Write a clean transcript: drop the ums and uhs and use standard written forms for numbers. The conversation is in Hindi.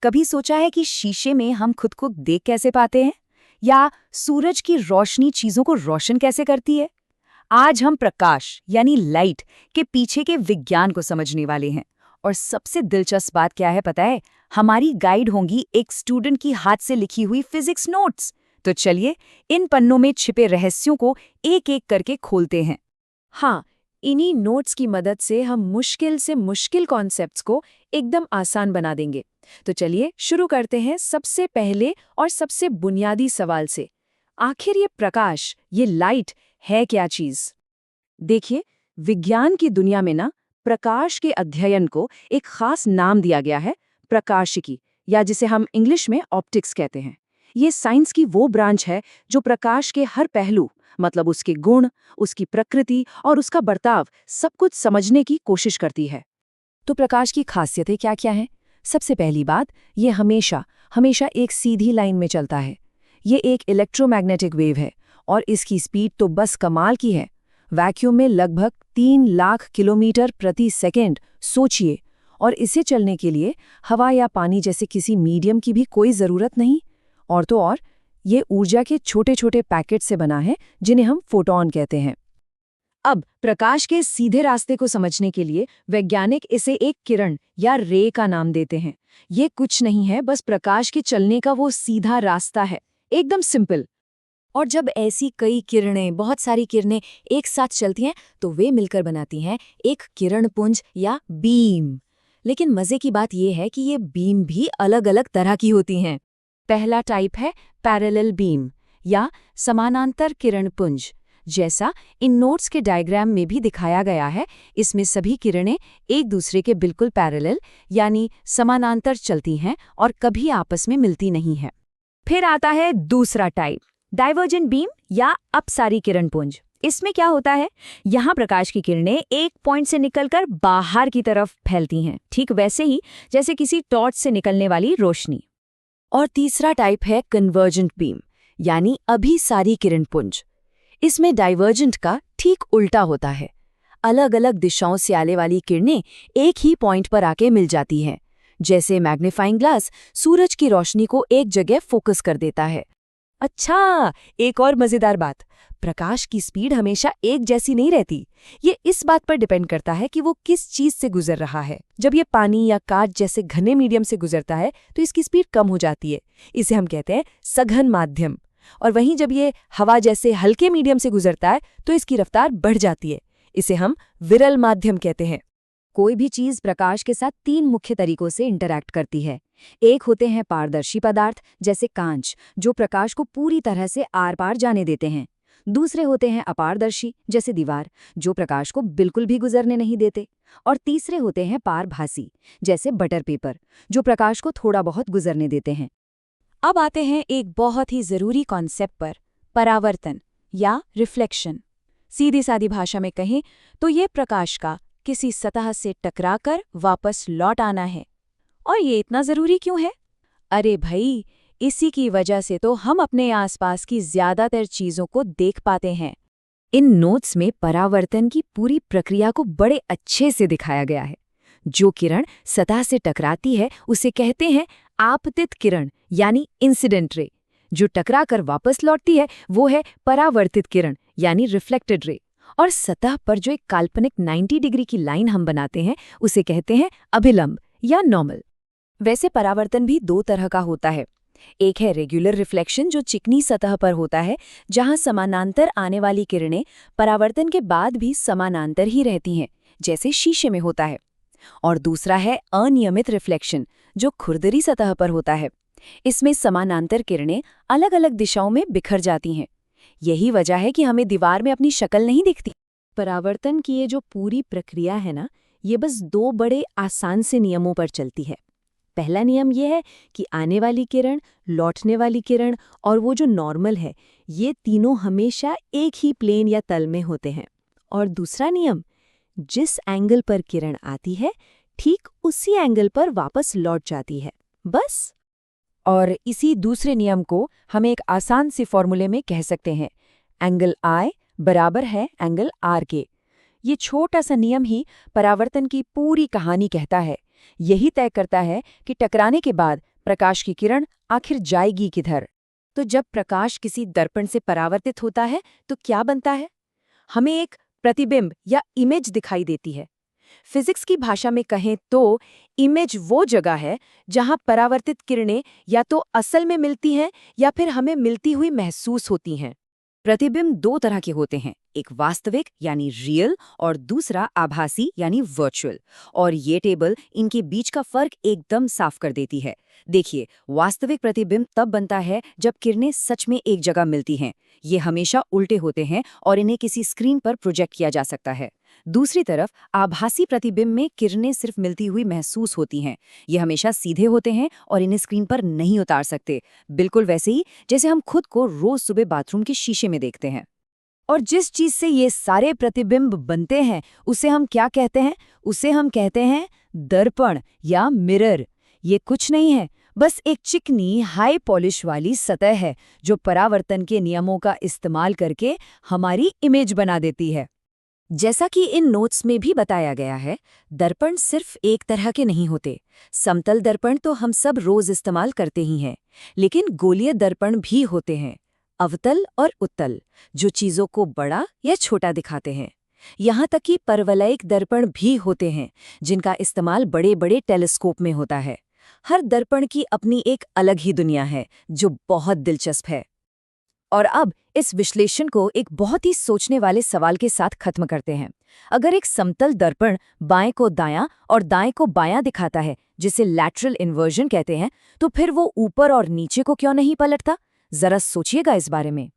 कभी सोचा है कि शीशे में हम खुद को देख कैसे पाते हैं? या सूरज की रोशनी चीजों को रोशन कैसे करती है? आज हम प्रकाश यानी लाइट के पीछे के विज्ञान को समझने वाले हैं। और सबसे दिलचस्प बात क्या है पता है? हमारी गाइड होंगी एक स्टूडेंट की हाथ से लिखी हुई फिजिक्स नोट्स। तो चलिए इन पन्नों में छिपे रहस्यों को एक एक करके खोलते हैं। हाँ, इन्हीं नोट्स की मदद से हम मुश्किल से मुश्किल कॉन्सेप्ट्स को एकदम आसान बना देंगे। तो चलिए शुरू करते हैं सबसे पहले और सबसे बुनियादी सवाल से। आखिर ये प्रकाश, ये लाइट है क्या चीज़? देखिए, विज्ञान की दुनिया में ना प्रकाश के अध्ययन को एक खास नाम दिया गया है, प्रकाशिकी, या जिसे हम इंग्लिश में ऑप्टिक्स कहते हैं। ये साइंस की वो ब्रांच है जो प्रकाश के हर पहलू, मतलब उसके गुण, उसकी प्रकृति और उसका बर्ताव, सब कुछ समझने की कोशिश करती है। तो प्रकाश की खासियतें क्या-क्या हैं? सबसे पहली बात, ये हमेशा एक सीधी लाइन में चलता है। ये एक इलेक्ट्रोमैग्नेटिक वेव है और इसकी स्पीड तो बस कमाल की है। वैक्यूम में लगभग 3 लाख किलोमीटर प्रति सेकंड, सोचिए। और इसे चलने के लिए हवा या पानी जैसे किसी मीडियम की भी कोई ज़रूरत नहीं। और तो और, ये ऊर्जा के छोटे-छोटे पैकेट से बना है जिन्हें हम फोटॉन कहते हैं। अब प्रकाश के सीधे रास्ते को समझने के लिए वैज्ञानिक इसे एक किरण या रे का नाम देते हैं। ये कुछ नहीं है, बस प्रकाश के चलने का वो सीधा रास्ता है, एकदम सिंपल। और जब ऐसी कई किरणें, बहुत सारी किरणें एक साथ चलती हैं तो वे मिलकर बनाती हैं एक किरणपुंज या बीम। लेकिन मजे की बात यह है कि ये बीम भी अलग-अलग तरह की होती हैं। पहला टाइप है पैरेलल बीम या समानांतर किरणपुंज, जैसा इन नोट्स के डायग्राम में भी दिखाया गया है। इसमें सभी किरणें एक दूसरे के बिल्कुल पैरेलल यानी समानांतर चलती हैं और कभी आपस में मिलती नहीं है। फिर आता है दूसरा टाइप, डाइवर्जेंट बीम या अपसारी किरणपुंज। इसमें क्या होता है? यहाँ प्रकाश की किरणें एक पॉइंट से निकलकर बाहर की तरफ फैलती हैं, ठीक वैसे ही जैसे किसी टॉर्च से निकलने वाली रोशनी। और तीसरा टाइप है कन्वर्जेंट बीम यानी अभिसारी किरणपुंज। इसमें डाइवर्जेंट का ठीक उल्टा होता है। अलग अलग दिशाओं से आने वाली किरणें एक ही पॉइंट पर आके मिल जाती हैं, जैसे मैग्नीफाइंग ग्लास सूरज की रोशनी को एक जगह फोकस कर देता है। अच्छा, एक और मजेदार बात, प्रकाश की स्पीड हमेशा एक जैसी नहीं रहती। ये इस बात पर डिपेंड करता है कि वो किस चीज से गुजर रहा है। जब ये पानी या कांच जैसे घने मीडियम से गुजरता है तो इसकी स्पीड कम हो जाती है, इसे हम कहते हैं सघन माध्यम। और वहीं जब ये हवा जैसे हल्के मीडियम से गुजरता है तो इसकी रफ्तार बढ़ जाती है, इसे हम विरल माध्यम कहते हैं। कोई भी चीज प्रकाश के साथ 3 मुख्य तरीकों से इंटरैक्ट करती है। एक होते हैं पारदर्शी पदार्थ जैसे कांच, जो प्रकाश को पूरी तरह से आर पार जाने देते हैं। दूसरे होते हैं अपारदर्शी जैसे दीवार, जो प्रकाश को बिल्कुल भी गुजरने नहीं देते। और तीसरे होते हैं पारभासी जैसे बटर पेपर, जो प्रकाश को थोड़ा बहुत गुजरने देते हैं। अब आते हैं एक बहुत ही जरूरी कॉन्सेप्ट पर, परावर्तन या रिफ्लेक्शन। सीधी सादी भाषा में कहें तो ये प्रकाश का किसी सतह से टकराकर वापस लौट आना है। और ये इतना जरूरी क्यों है? अरे भाई, इसी की वजह से तो हम अपने आसपास की ज्यादातर चीजों को देख पाते हैं। इन नोट्स में परावर्तन की पूरी प्रक्रिया को बड़े अच्छे से दिखाया गया है। जो किरण सतह से टकराती है उसे कहते हैं आपतित किरण यानी इंसिडेंट रे। जो टकरा कर वापस लौटती है वो है परावर्तित किरण यानी रिफ्लेक्टेड रे। और सतह पर जो एक काल्पनिक 90 डिग्री की लाइन हम बनाते हैं उसे कहते हैं अभिलंब या नॉर्मल। वैसे परावर्तन भी 2 तरह का होता है। एक है रेगुलर रिफ्लेक्शन, जो चिकनी सतह पर होता है, जहां समानांतर आने वाली किरणें परावर्तन के बाद भी समानांतर ही रहती हैं, जैसे शीशे में होता है। और दूसरा है अनियमित रिफ्लेक्शन, जो खुरदरी सतह पर होता है। इसमें समानांतर किरणें अलग अलग दिशाओं में बिखर जाती हैं। यही वजह है कि हमें दीवार में अपनी शक्ल नहीं दिखती। परावर्तन की ये जो पूरी प्रक्रिया है ना, ये बस 2 बड़े आसान से नियमों पर चलती है। पहला नियम यह है कि आने वाली किरण, लौटने वाली किरण और वो जो नॉर्मल है, ये तीनों हमेशा एक ही प्लेन या तल में होते हैं। और दूसरा नियम, जिस एंगल पर किरण आती है ठीक उसी एंगल पर वापस लौट जाती है, बस। और इसी दूसरे नियम को हम एक आसान सी फॉर्मूले में कह सकते हैं, एंगल I बराबर है एंगल R के। ये छोटा सा नियम ही परावर्तन की पूरी कहानी कहता है। यही तय करता है कि टकराने के बाद प्रकाश की किरण आखिर जाएगी किधर? तो जब प्रकाश किसी दर्पण से परावर्तित होता है तो क्या बनता है? हमें एक प्रतिबिंब या इमेज दिखाई देती है। फिजिक्स की भाषा में कहें तो इमेज वो जगह है जहां परावर्तित किरणें या तो असल में मिलती हैं या फिर हमें मिलती हुई महसूस होती हैं। प्रतिबिंब दो तरह के होते हैं, एक वास्तविक यानी रियल और दूसरा आभासी यानी वर्चुअल। और ये टेबल इनके बीच का फर्क एकदम साफ कर देती है। देखिए, वास्तविक प्रतिबिंब तब बनता है जब किरणें सच में एक जगह मिलती हैं। ये हमेशा उल्टे होते हैं और इन्हें किसी स्क्रीन पर प्रोजेक्ट किया जा सकता है। दूसरी तरफ आभासी प्रतिबिंब में किरणें सिर्फ मिलती हुई महसूस होती हैं। ये हमेशा सीधे होते हैं और इन्हें स्क्रीन पर नहीं उतार सकते, बिल्कुल वैसे ही जैसे हम खुद को रोज सुबह बाथरूम के शीशे में देखते हैं। और जिस चीज से ये सारे प्रतिबिंब बनते हैं उसे हम क्या कहते हैं? उसे हम कहते हैं दर्पण या मिरर। ये कुछ नहीं है, बस एक चिकनी हाई पॉलिश वाली सतह है जो परावर्तन के नियमों का इस्तेमाल करके हमारी इमेज बना देती है। जैसा कि इन नोट्स में भी बताया गया है, दर्पण सिर्फ एक तरह के नहीं होते। समतल दर्पण तो हम सब रोज इस्तेमाल करते ही हैं, लेकिन गोलीय दर्पण भी होते हैं, अवतल और उत्तल, जो चीजों को बड़ा या छोटा दिखाते हैं। यहाँ तक कि परवलयिक दर्पण भी होते हैं, जिनका इस्तेमाल बड़े बड़े टेलीस्कोप में होता है। हर दर्पण की अपनी एक अलग ही दुनिया है, जो बहुत दिलचस्प है। और अब इस विश्लेषण को एक बहुत ही सोचने वाले सवाल के साथ खत्म करते हैं। अगर एक समतल दर्पण बाएं को दायां और दाएं को बायां दिखाता है, जिसे लैटरल इन्वर्जन कहते हैं, तो फिर वो ऊपर और नीचे को क्यों नहीं पलटता? जरा सोचिएगा इस बारे में।